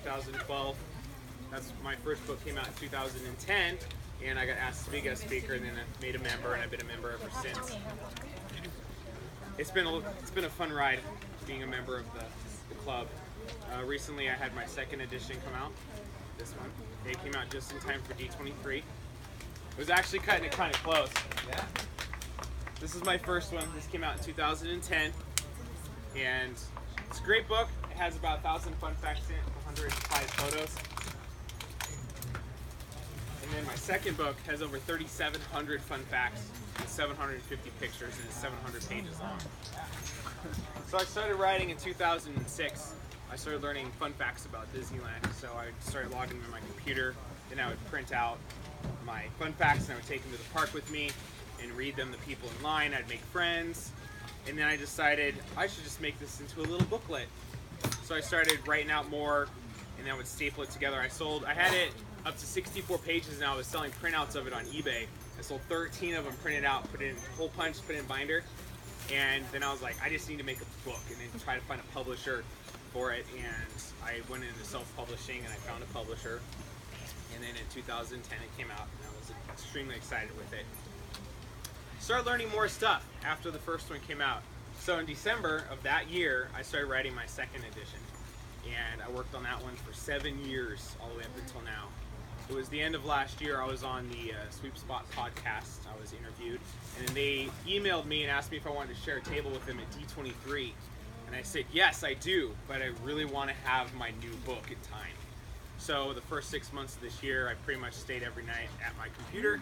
2012. That's my first book came out in 2010, and I got asked to be a guest speaker, and then I made a member, and I've been a member ever since. It's been a fun ride being a member of the club. Recently, I had my second edition come out. This one, it came out just in time for D23. It was actually cutting it kind of close. Yeah. This is my first one. This came out in 2010, and it's a great book. It has about 1,000 fun facts in it, 105 photos. And then my second book has over 3,700 fun facts and 750 pictures, and it's 700 pages long. So I started writing in 2006. I started learning fun facts about Disneyland. So I started logging them in my computer. Then I would print out my fun facts and I would take them to the park with me and read them to people in line. I'd make friends. And then I decided I should just make this into a little booklet. So I started writing out more, and then I would staple it together. I had it up to 64 pages, and I was selling printouts of it on eBay. I sold 13 of them printed out, put in hole punch, put in binder. And then I was like, I just need to make a book and then try to find a publisher for it. And I went into self-publishing, and I found a publisher. And then in 2010 it came out, and I was extremely excited with it. Started learning more stuff after the first one came out. So in December of that year, I started writing my second edition. And I worked on that one for 7 years, all the way up until now. It was the end of last year. I was on the Sweep Spot podcast. I was interviewed, and then they emailed me and asked me if I wanted to share a table with them at D23. And I said, yes, I do, but I really want to have my new book in time. So the first 6 months of this year, I pretty much stayed every night at my computer,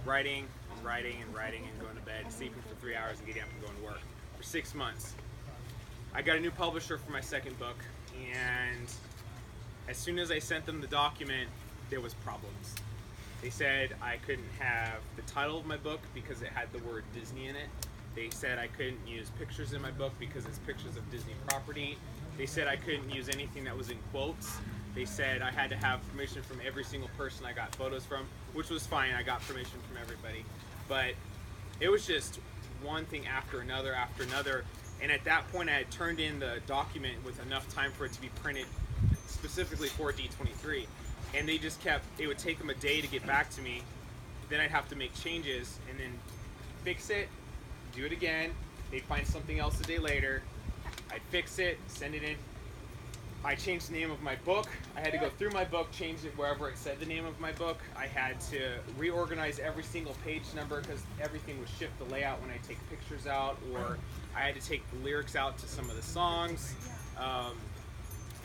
writing and going to bed, sleeping for 3 hours and getting up and going to work for 6 months. I got a new publisher for my second book, and as soon as I sent them the document, there was problems. They said I couldn't have the title of my book because it had the word Disney in it. They said I couldn't use pictures in my book because it's pictures of Disney property. They said I couldn't use anything that was in quotes. They said I had to have permission from every single person I got photos from, which was fine. I got permission from everybody. But it was just one thing after another. And at that point, I had turned in the document with enough time for it to be printed specifically for D23. And they just kept, it would take them a day to get back to me. Then I'd have to make changes and then fix it, do it again. They'd find something else a day later. I'd fix it, send it in. I changed the name of my book. I had to go through my book, change it wherever it said the name of my book. I had to reorganize every single page number because everything would shift the layout when I take pictures out, or I had to take the lyrics out to some of the songs.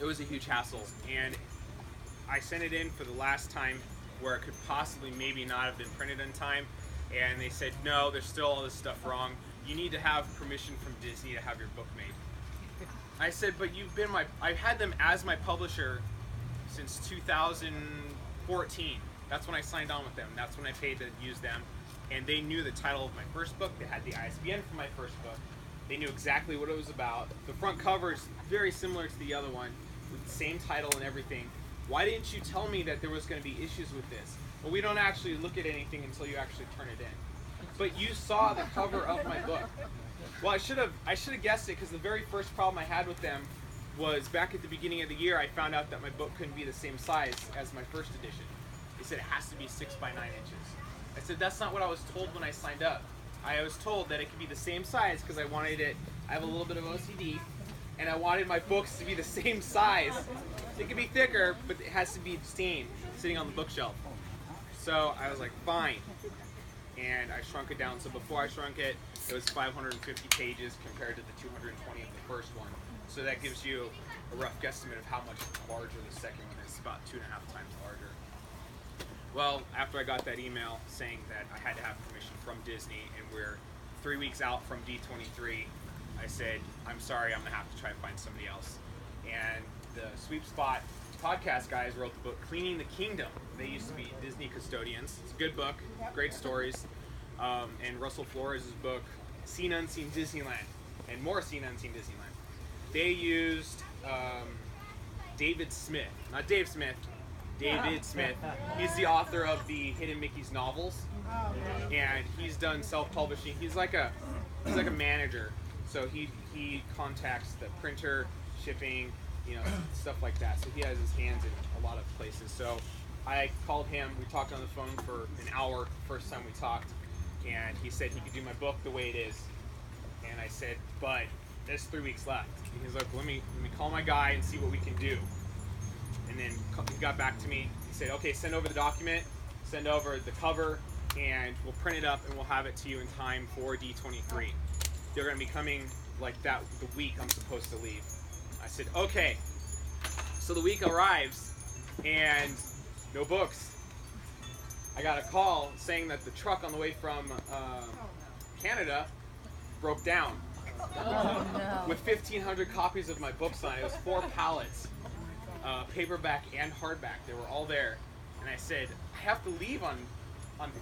It was a huge hassle, and I sent it in for the last time where it could possibly maybe not have been printed in time, and they said, no, there's still all this stuff wrong. You need to have permission from Disney to have your book made. I said, but I've had them as my publisher since 2014. That's when I signed on with them. That's when I paid to use them. And they knew the title of my first book. They had the ISBN for my first book. They knew exactly what it was about. The front cover is very similar to the other one, with the same title and everything. Why didn't you tell me that there was going to be issues with this? Well, we don't actually look at anything until you actually turn it in. But you saw the cover of my book. Well, I should have guessed it, because the very first problem I had with them was back at the beginning of the year. I found out that my book couldn't be the same size as my first edition. They said it has to be 6 by 9 inches. I said that's not what I was told when I signed up. I was told that it could be the same size because I wanted it. I have a little bit of OCD, and I wanted my books to be the same size. It could be thicker, but it has to be sitting on the bookshelf. So I was like, fine. And I shrunk it down. So before I shrunk it, it was 550 pages compared to the 220 of the first one. So that gives you a rough guesstimate of how much larger the second one is, about 2.5 times larger. Well, after I got that email saying that I had to have permission from Disney, and we're 3 weeks out from D23, I said, I'm sorry, I'm gonna have to try to find somebody else. And the Sweep Spot podcast guys wrote the book Cleaning the Kingdom. They used to be Disney custodians. It's a good book, great stories. And Russell Flores' book, Seen Unseen Disneyland, and more Seen Unseen Disneyland. They used David Smith, not Dave Smith, David Smith. He's the author of the Hidden Mickey's novels, and he's done self-publishing. He's like a manager. So he contacts the printer, shipping. you know, stuff like that. So he has his hands in a lot of places. So I called him. We talked on the phone for an hour, first time we talked, and he said he could do my book the way it is. And I said, but there's 3 weeks left. He's like, let me call my guy and see what we can do. And then he got back to me. He said, okay, send over the document, send over the cover, and we'll print it up and we'll have it to you in time for D23. They're going to be coming like that the week I'm supposed to leave. I said, okay. So the week arrives and no books. I got a call saying that the truck on the way from Canada broke down. Oh, no. With 1,500 copies of my books on it. It was 4 pallets, paperback and hardback. They were all there. And I said, I have to leave on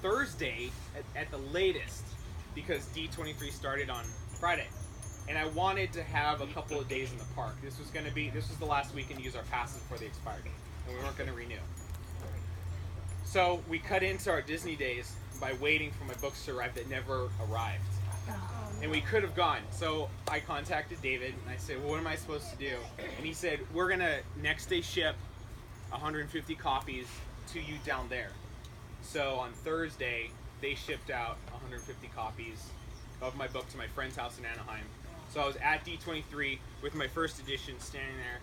Thursday at the latest because D23 started on Friday. And I wanted to have a couple of days in the park. This was the last weekend to use our passes before they expired. And we weren't going to renew. So we cut into our Disney days by waiting for my books to arrive that never arrived. And we could have gone. So I contacted David and I said, well, what am I supposed to do? And he said, we're going to next day ship 150 copies to you down there. So on Thursday, they shipped out 150 copies of my book to my friend's house in Anaheim. So I was at D23 with my first edition standing there.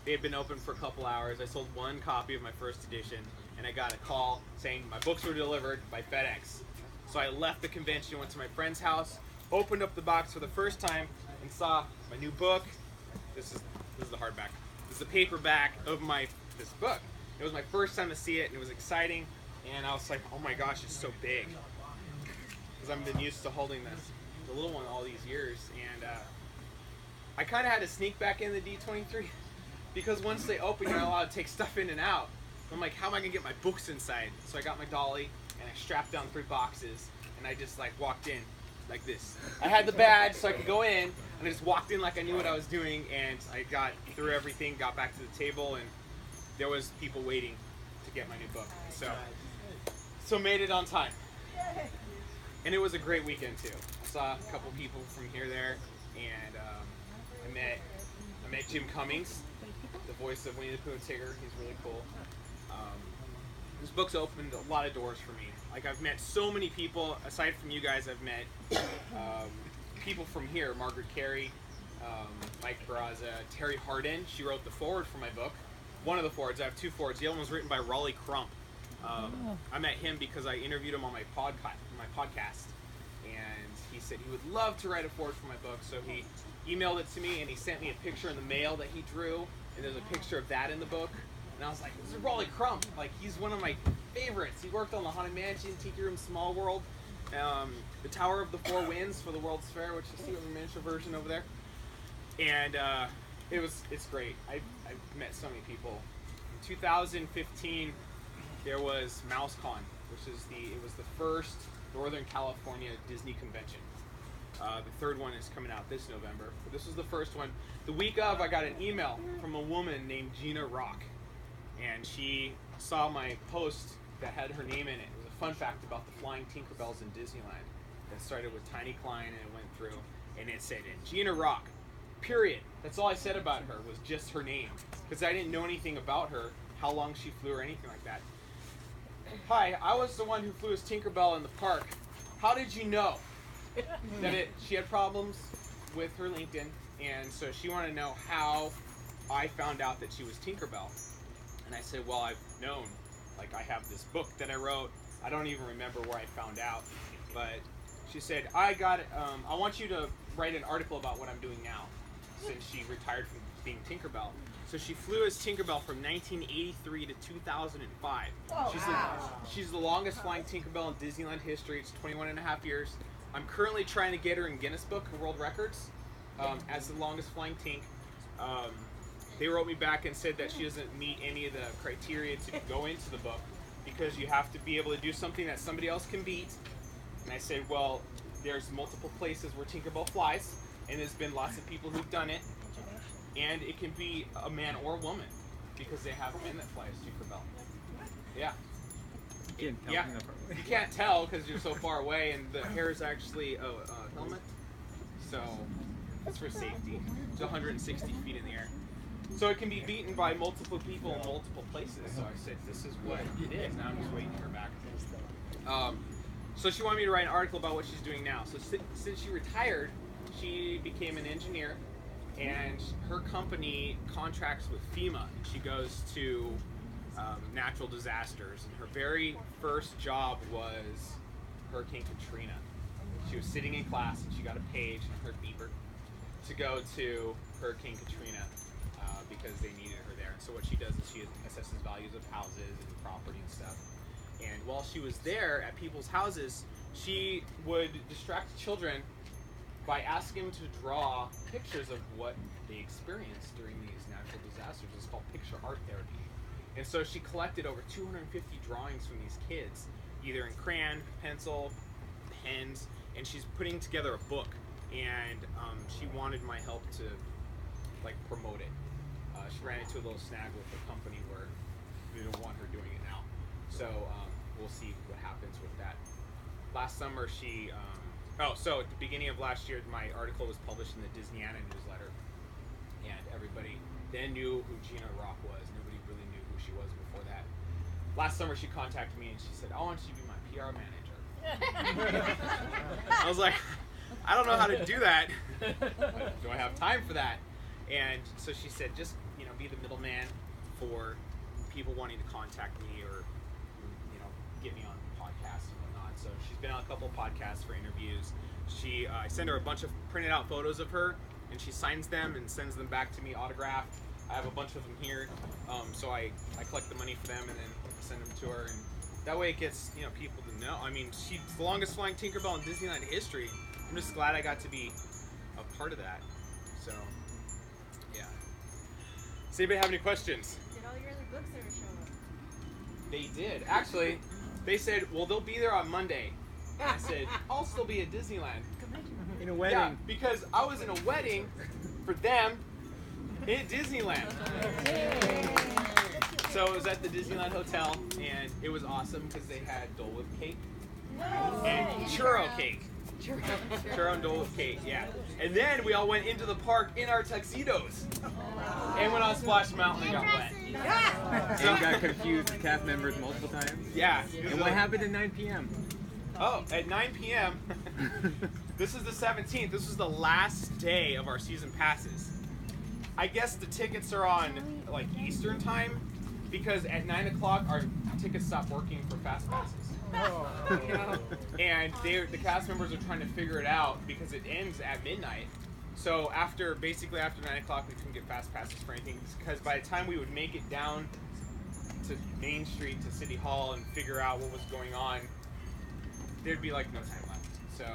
They had been open for a couple hours. I sold 1 copy of my first edition and I got a call saying my books were delivered by FedEx. So I left the convention, went to my friend's house, opened up the box for the first time and saw my new book. This is the hardback. This is the paperback of this book. It was my first time to see it and it was exciting. And I was like, oh my gosh, it's so big. Because I've been used to holding the little one all these years. And I kind of had to sneak back in the D23 because once they open, you're not allowed to take stuff in and out. I'm like, how am I going to get my books inside? So I got my dolly and I strapped down 3 boxes and I just like walked in like this. I had the badge so I could go in and I just walked in like I knew what I was doing and I got through everything, got back to the table and there was people waiting to get my new book. So made it on time. And it was a great weekend too. I saw a couple people from here there and I met Jim Cummings, the voice of Winnie the Pooh and Tigger. He's really cool. This book's opened a lot of doors for me. Like I've met so many people, aside from you guys, I've met people from here, Margaret Kerry, Mike Peraza, Terri Hardin. She wrote the foreword for my book. One of the forewords, I have 2 forewords. The other one was written by Raleigh Crump. I met him because I interviewed him on my podcast. And he said he would love to write a foreword for my book. So he emailed it to me and he sent me a picture in the mail that he drew. And there's a picture of that in the book. And I was like, this is Raleigh Crump. Like, he's one of my favorites. He worked on the Haunted Mansion, Tiki Room, Small World, the Tower of the 4 Winds for the World's Fair, which you see with the miniature version over there. And it's great. I've met so many people. In 2015, there was MouseCon, which is it was the first Northern California Disney convention. The 3rd one is coming out this November, but this was the first one. The week of, I got an email from a woman named Gina Rock, and she saw my post that had her name in it. It was a fun fact about the flying Tinkerbells in Disneyland. That started with Tiny Klein and it went through, and it said, Gina Rock, period. That's all I said about her was just her name, because I didn't know anything about her, how long she flew or anything like that. Hi, I was the one who flew as Tinkerbell in the park. How did you know that she had problems with her LinkedIn, and so she wanted to know how I found out that she was Tinkerbell. And I said, well, I've known. Like, I have this book that I wrote. I don't even remember where I found out. But she said, I want you to write an article about what I'm doing now, since she retired from being Tinkerbell. So she flew as Tinkerbell from 1983 to 2005. Oh, she's the longest flying Tinkerbell in Disneyland history. It's 21 and a half years. I'm currently trying to get her in Guinness Book of World Records as the longest flying Tink. They wrote me back and said that she doesn't meet any of the criteria to go into the book because you have to be able to do something that somebody else can beat. And I said, well, there's multiple places where Tinkerbell flies, and there's been lots of people who've done it. And it can be a man or a woman because they have men that fly as Tinkerbell. Yeah. You can't tell because you're so far away, and the hair is actually a helmet. So that's for safety. It's 160 feet in the air. So it can be beaten by multiple people in multiple places. So I said, this is what it is. Now I'm just waiting to hear back. So she wanted me to write an article about what she's doing now. So since she retired, she became an engineer, and her company contracts with FEMA. She goes to natural disasters, and her very first job was Hurricane Katrina. She was sitting in class, and she got a page on her beeper to go to Hurricane Katrina because they needed her there. And so what she does is she assesses values of houses and property and stuff. And while she was there at people's houses, she would distract children by asking them to draw pictures of what they experienced during these natural disasters. It's called picture art therapy. And so she collected over 250 drawings from these kids, either in crayon, pencil, pens, and she's putting together a book. And she wanted my help to promote it. She ran into a little snag with the company where they don't want her doing it now. So we'll see what happens with that. Last summer she, so at the beginning of last year, my article was published in the Disneyana newsletter, and everybody then knew who Gina Rock was. Nobody really knew who she was before that. Last summer she contacted me and she said, I want you to be my PR manager. I was like, I don't know how to do that. Do I have time for that? And so she said, just be the middleman for people wanting to contact me or get me on podcasts and whatnot. So she's been on a couple podcasts for interviews. I send her a bunch of printed out photos of her, and she signs them and sends them back to me autographed. I have a bunch of them here, so I collect the money for them and then send them to her, and that way it gets people to know. I mean, she's the longest flying Tinkerbell in Disneyland history. I'm just glad I got to be a part of that. So yeah. Does anybody have any questions? Did all your other books ever show up? They did. Actually, they said, well, they'll be there on Monday. And I said, I'll still be at Disneyland. In a wedding. Yeah, because I was in a wedding for them at Disneyland. So it was at the Disneyland Hotel, and it was awesome because they had Dole Whip cake and churro cake. Churro and Dole Whip cake, yeah. And then we all went into the park in our tuxedos and went on Splash Mountain and got wet. And got confused with cast members multiple times. Yeah. And what happened at 9 p.m.? Oh, at 9 p.m. This is the 17th. This was the last day of our season passes. I guess the tickets are on Eastern time because at 9 o'clock our tickets stop working for fast passes. Oh. And the cast members are trying to figure it out because it ends at midnight. So basically after 9 o'clock we couldn't get fast passes for anything because by the time we would make it down to Main Street to City Hall and figure out what was going on, there'd be no time left. So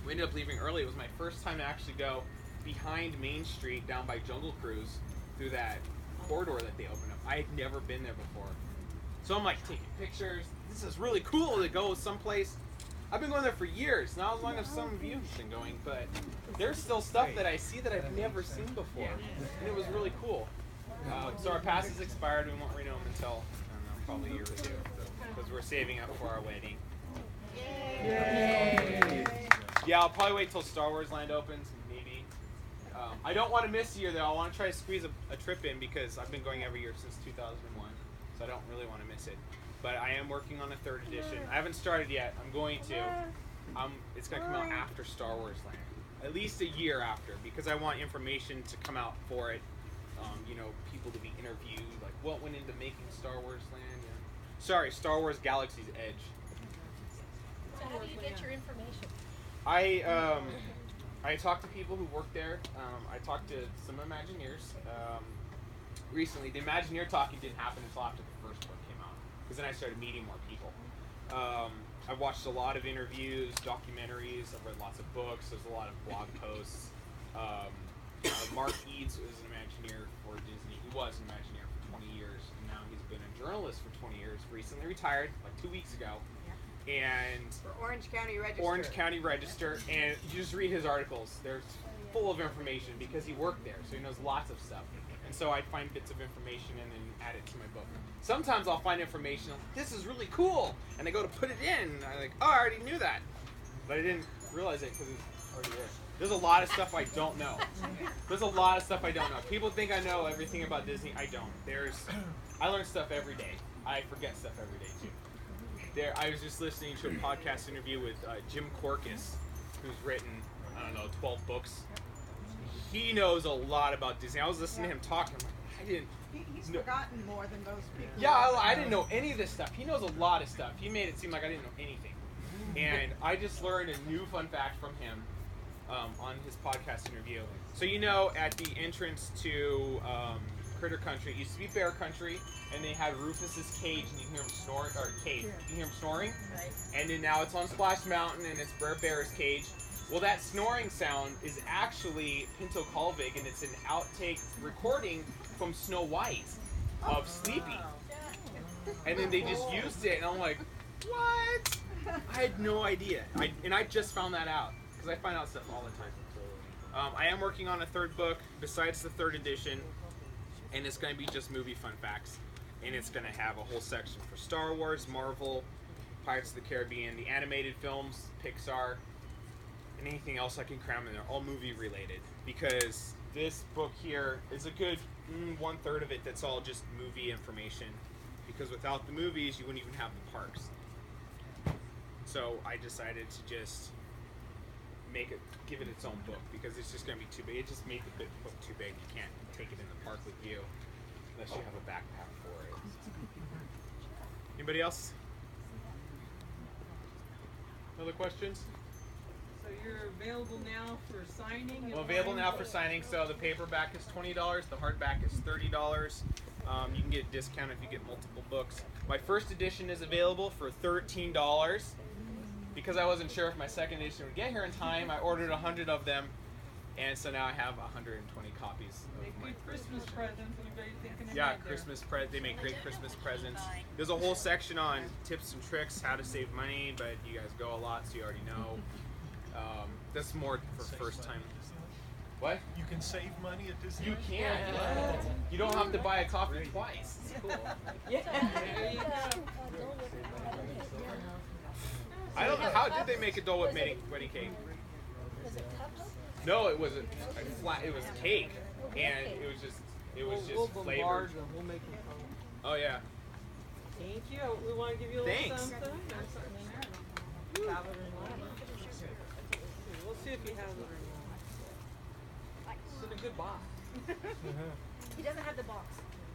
we ended up leaving early. It was my first time to actually go behind Main Street down by Jungle Cruise through that corridor that they opened up. I had never been there before. So I'm taking pictures. This is really cool to go someplace. I've been going there for years, not as long as some of you have been going, but there's still stuff that I see that I've never seen before. And it was really cool. So our passes expired. We won't renew them until, probably a year or two, because we're saving up for our wedding. Yay! Yeah, I'll probably wait till Star Wars Land opens, maybe. I don't want to miss a year though. I want to try to squeeze a trip in because I've been going every year since 2001, so I don't really want to miss it. But I am working on a 3rd edition. I haven't started yet. I'm going to. It's going to come out after Star Wars Land, at least a year after, because I want information to come out for it. People to be interviewed, what went into making Star Wars Land. Sorry, Star Wars Galaxy's Edge. So how do you get your information? I talked to people who work there. I talked to some Imagineers. Recently, the Imagineer talking didn't happen until after the first book came out, because then I started meeting more people. I've watched a lot of interviews, documentaries. I've read lots of books. There's a lot of blog posts. Mark Eads is an Imagineer for Disney. He was an Imagineer for 20 years, and now he's been a journalist for 20 years. Recently retired, 2 weeks ago. And for Orange County Register. Orange County Register, and you just read his articles. They're full of information because he worked there, so he knows lots of stuff. And so I find bits of information and then add it to my book. Sometimes I'll find information, this is really cool, and I go to put it in, and I'm oh, I already knew that. But I didn't realize it because it's already there. There's a lot of stuff I don't know. There's a lot of stuff I don't know. People think I know everything about Disney. I don't. I learn stuff every day. I forget stuff every day too. I was just listening to a podcast interview with Jim Korkis, who's written, I don't know, 12 books. He knows a lot about Disney. I was listening to him talk. I'm like, I didn't. He's forgotten more than those people. Yeah, I didn't know any of this stuff. He knows a lot of stuff. He made it seem like I didn't know anything. And I just learned a new fun fact from him on his podcast interview. So at the entrance to Critter Country, it used to be Bear Country, and they had Rufus's cage, and you can hear him snoring, or cave, you can hear him snoring. Right. And then now it's on Splash Mountain, and it's Bear's cage. Well, that snoring sound is actually Pinto Colvig, and it's an outtake recording from Snow White of sleeping. And then they just used it, and I'm like, what? I had no idea. I just found that out, because I find out stuff all the time. I am working on a third book besides the third edition, and it's going to be just movie fun facts. And it's going to have a whole section for Star Wars, Marvel, Pirates of the Caribbean, the animated films, Pixar, and anything else I can cram in there, all movie related. Because this book here is a good 1/3 of it that's all just movie information. Because without the movies, you wouldn't even have the parks. So I decided to just give it its own book, because it's just going to be too big. It just made the book too big. You can't take it in the park with you unless you have a backpack for it. Anybody else? Other questions? So you're available now for signing? Well, available now for signing. So the paperback is $20. The hardback is $30. You can get a discount if you get multiple books. My first edition is available for $13. Because I wasn't sure if my second edition would get here in time, I ordered 100 of them, and so now I have 120 copies of my Christmas presents. Anybody thinking Yeah, about Christmas they make great Christmas presents. There's a whole section on tips and tricks, how to save money, but you guys go a lot, so you already know. That's more for first time. What? You can save money at Disneyland? You can. Yeah. You don't have to buy a coffee twice. It's cool. There you go. I don't know, how did they make a Dole Whip wedding cake? Was it cups? No, it was a flat. It was cake, and it was just We'll flavored. bombard them. We'll make them come. Oh yeah. Thank you. We want to give you a little Thanks. something. Or something. Have it or not. We'll see if he has it or not. It's in a good box. He doesn't have the box.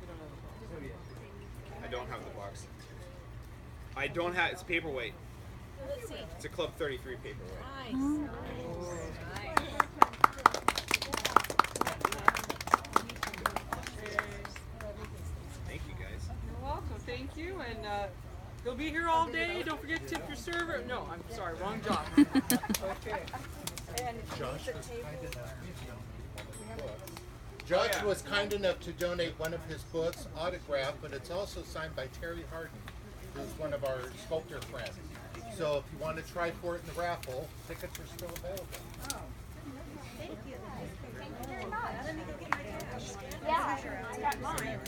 We don't have a box. I don't have the box. I don't have. It's paperweight. Let's see. It's a Club 33 paperweight. Nice. Thank you guys. You're welcome. Thank you. And you'll be here all day. Don't forget to tip your server. No, I'm sorry. Wrong job. Okay. Josh was kind enough to donate one of his books, autographed, but it's also signed by Terri Hardin, who's one of our sculptor friends. So if you want to try for it in the raffle, tickets are still available. Oh. Thank you. Thank you very much. Let me go get my cash. Yeah, I got mine.